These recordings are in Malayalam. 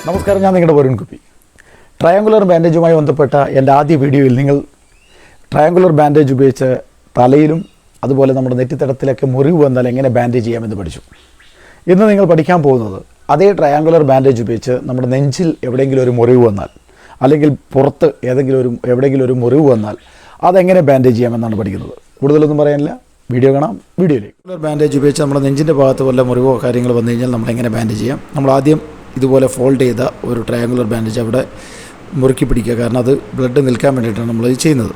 നമസ്കാരം, ഞാൻ നിങ്ങളുടെ വരുൺകുപ്പി. ട്രയാങ്കുലർ ബാൻഡേജുമായി ബന്ധപ്പെട്ട എൻ്റെ ആദ്യ വീഡിയോയിൽ നിങ്ങൾ ട്രയാങ്കുലർ ബാൻഡേജ് ഉപയോഗിച്ച് തലയിലും അതുപോലെ നമ്മുടെ നെറ്റിത്തടത്തിലൊക്കെ മുറിവ് വന്നാൽ എങ്ങനെ ബാൻഡേജ് ചെയ്യാമെന്ന് പഠിച്ചു. ഇന്ന് നിങ്ങൾ പഠിക്കാൻ പോകുന്നത് അതേ ട്രയാങ്കുലർ ബാൻഡേജ് ഉപയോഗിച്ച് നമ്മുടെ നെഞ്ചിൽ എവിടെയെങ്കിലും ഒരു മുറിവ് വന്നാൽ അല്ലെങ്കിൽ പുറത്ത് എവിടെയെങ്കിലും ഒരു മുറിവ് വന്നാൽ അതെങ്ങനെ ബാൻഡേജ് ചെയ്യാമെന്നാണ് പഠിക്കുന്നത്. കൂടുതലൊന്നും പറയാനില്ല, വീഡിയോ കാണാം. വീഡിയോയിലേക്ക് ബാൻഡേജ് ഉപയോഗിച്ച് നമ്മുടെ നെഞ്ചിൻ്റെ ഭാഗത്ത് വല്ല മുറിവോ കാര്യങ്ങൾ വന്നു കഴിഞ്ഞാൽ നമ്മൾ എങ്ങനെ ബാൻഡേജ് ചെയ്യാം. നമ്മൾ ആദ്യം ഇതുപോലെ ഫോൾഡ് ചെയ്ത ഒരു ട്രയാങ്കുലർ ബാൻഡേജ് അവിടെ മുറുക്കി പിടിക്കുക. കാരണം അത് ബ്ലഡ് നിൽക്കാൻ വേണ്ടിയിട്ടാണ് നമ്മളിത് ചെയ്യുന്നത്.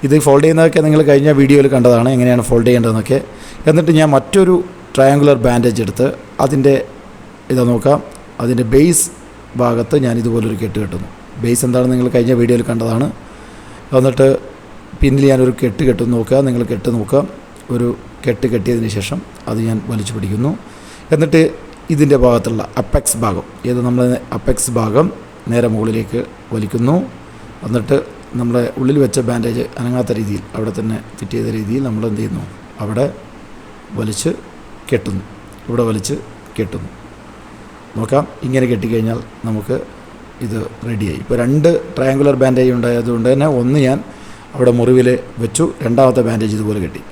ഇത് ഫോൾഡ് ചെയ്യുന്നതൊക്കെ നിങ്ങൾ കഴിഞ്ഞ വീഡിയോയിൽ കണ്ടതാണ്, എങ്ങനെയാണ് ഫോൾഡ് ചെയ്യേണ്ടതെന്നൊക്കെ. എന്നിട്ട് ഞാൻ മറ്റൊരു ട്രയാങ്കുലർ ബാൻഡേജ് എടുത്ത് അതിൻ്റെ നോക്കാം, അതിൻ്റെ ബേസ് ഭാഗത്ത് ഞാൻ ഇതുപോലൊരു കെട്ട് കെട്ടുന്നു. ബേസ് എന്താണെന്ന് നിങ്ങൾ കഴിഞ്ഞ വീഡിയോയിൽ കണ്ടതാണ്. എന്നിട്ട് പിന്നിൽ ഞാനൊരു കെട്ട് കെട്ടുന്നു. നോക്കുക, നിങ്ങൾ കെട്ട് നോക്കുക. ഒരു കെട്ട് കെട്ടിയതിന് ശേഷം അത് ഞാൻ വലിച്ചു പിടിക്കുന്നു. എന്നിട്ട് ഇതിൻ്റെ ഭാഗത്തുള്ള അപ്പെക്സ് ഭാഗം, നമ്മൾ അപ്പെക്സ് ഭാഗം നേരെ മുകളിലേക്ക് വലിക്കുന്നു. എന്നിട്ട് നമ്മളെ ഉള്ളിൽ വെച്ച ബാൻഡേജ് അനങ്ങാത്ത രീതിയിൽ അവിടെ തന്നെ ഫിറ്റ് ചെയ്ത രീതിയിൽ നമ്മൾ എന്ത് ചെയ്യുന്നു, അവിടെ വലിച്ച് കെട്ടുന്നു. ഇവിടെ വലിച്ച് കെട്ടുന്നു. നോക്കാം, ഇങ്ങനെ കെട്ടിക്കഴിഞ്ഞാൽ നമുക്ക് ഇത് റെഡിയായി. ഇപ്പോൾ 2 ട്രയാങ്കുലർ ബാൻഡേജ് ഉണ്ടായതുകൊണ്ട് തന്നെ ഒന്ന് ഞാൻ അവിടെ മുറിവിൽ വെച്ചു, രണ്ടാമത്തെ ബാൻഡേജ് ഇതുപോലെ കെട്ടി.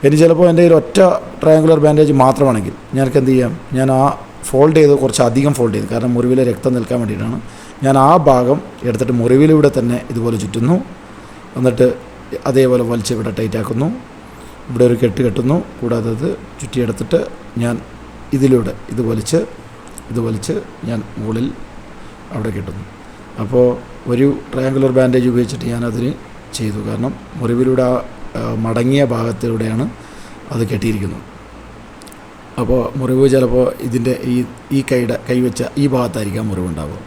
ഇനി ചിലപ്പോൾ എൻ്റെ കയ്യിൽ ഒറ്റ ട്രയാങ്കുലർ ബാൻഡേജ് മാത്രമാണെങ്കിൽ ഞാനൊക്കെ എന്ത് ചെയ്യാം, ഞാൻ ആ ഫോൾഡ് ചെയ്ത് കുറച്ച് അധികം ഫോൾഡ് ചെയ്ത്, കാരണം മുറിവിലെ രക്തം നിൽക്കാൻ വേണ്ടിയിട്ടാണ്. ഞാൻ ആ ഭാഗം എടുത്തിട്ട് മുറിവിലൂടെ തന്നെ ഇതുപോലെ ചുറ്റുന്നു. എന്നിട്ട് അതേപോലെ വലിച്ച് ഇവിടെ ടൈറ്റാക്കുന്നു. ഇവിടെ ഒരു കെട്ട് കെട്ടുന്നു. കൂടാതെ അത് ചുറ്റിയെടുത്തിട്ട് ഞാൻ ഇതിലൂടെ ഇത് വലിച്ച് ഞാൻ മുകളിൽ അവിടെ കെട്ടുന്നു. അപ്പോൾ ഒരു ട്രയാങ്കുലർ ബാൻഡേജ് ഉപയോഗിച്ചിട്ട് ഞാനതിന് ചെയ്തു. കാരണം മുറിവിലൂടെ മടങ്ങിയ ഭാഗത്തിലൂടെയാണ് അത് കെട്ടിയിരിക്കുന്നത്. അപ്പോൾ മുറിവ് ചിലപ്പോൾ ഇതിൻ്റെ ഈ കൈവച്ച ഈ ഭാഗത്തായിരിക്കാം മുറിവുണ്ടാവുക.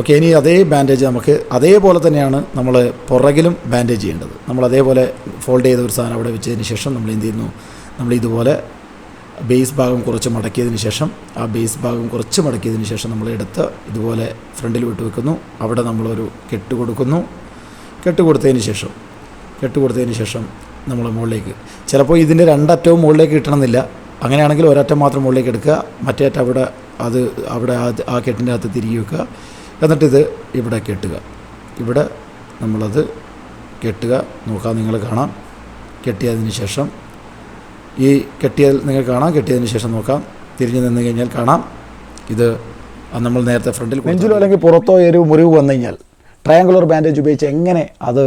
ഓക്കെ, ഇനി അതേ ബാൻഡേജ് നമുക്ക് അതേപോലെ തന്നെയാണ് നമ്മൾ പുറകിലും ബാൻഡേജ് ചെയ്യേണ്ടത്. നമ്മൾ അതേപോലെ ഫോൾഡ് ചെയ്ത ഒരു സാധനം അവിടെ വെച്ചതിന് ശേഷം നമ്മൾ എന്ത് ചെയ്യുന്നു, നമ്മളിതുപോലെ ബേസ് ഭാഗം കുറച്ച് മടക്കിയതിന് ശേഷം നമ്മൾ എടുത്ത് ഇതുപോലെ ഫ്രണ്ടിൽ വിട്ട് വെക്കുന്നു. അവിടെ നമ്മളൊരു കെട്ട് കൊടുക്കുന്നു. കെട്ട് കൊടുത്തതിന് ശേഷം നമ്മൾ മുകളിലേക്ക്, ചിലപ്പോൾ ഇതിൻ്റെ 2 അറ്റവും മുകളിലേക്ക് കിട്ടണമെന്നില്ല. അങ്ങനെയാണെങ്കിൽ ഒരറ്റം മാത്രം മുകളിലേക്ക് എടുക്കുക, മറ്റേ അറ്റം അവിടെ ആ കെട്ടിൻ്റെ അകത്ത് തിരികെ വെക്കുക. എന്നിട്ടിത് ഇവിടെ കെട്ടുക. ഇവിടെ നമ്മളത് കെട്ടുക. നോക്കാം, നിങ്ങൾ കാണാം. കെട്ടിയതിന് ശേഷം കെട്ടിയതിന് ശേഷം നോക്കാം, തിരിഞ്ഞു നിന്ന് കഴിഞ്ഞാൽ കാണാം ഇത് നമ്മൾ നേരത്തെ ഫ്രണ്ടിൽ നെഞ്ചിലോ അല്ലെങ്കിൽ പുറത്തോ ഒരു മുറിവ് വന്നു കഴിഞ്ഞാൽ ട്രയാങ്കുലർ ബാൻഡേജ് ഉപയോഗിച്ച് എങ്ങനെ അത്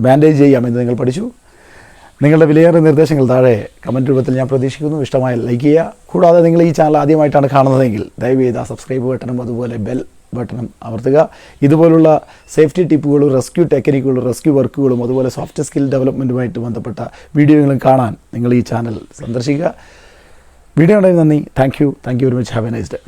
ബാൻഡേജ് ചെയ്യാമെന്ന് നിങ്ങൾ പഠിച്ചു. നിങ്ങളുടെ വിലയേറിയ നിർദ്ദേശങ്ങൾ താഴെ കമൻറ്റ് രൂപത്തിൽ ഞാൻ പ്രതീക്ഷിക്കുന്നു. ഇഷ്ടമായാൽ ലൈക്ക് ചെയ്യുക. കൂടാതെ നിങ്ങൾ ഈ ചാനൽ ആദ്യമായിട്ടാണ് കാണുന്നതെങ്കിൽ ദയവ് ചെയ്ത് ആ സബ്സ്ക്രൈബ് ബട്ടണും അതുപോലെ ബെൽ ബട്ടണും അമർത്തുക. ഇതുപോലുള്ള സേഫ്റ്റി ടിപ്പുകളും റെസ്ക്യൂ ടെക്നിക്കുകളും റെസ്ക്യൂ വർക്കുകളും അതുപോലെ സോഫ്റ്റ് സ്കിൽ ഡെവലപ്മെൻറ്റുമായിട്ട് ബന്ധപ്പെട്ട വീഡിയോകളും കാണാൻ നിങ്ങൾ ഈ ചാനൽ സന്ദർശിക്കുക. വീഡിയോ ഉണ്ടായി നന്ദി. Thank you very much. Have A nice day.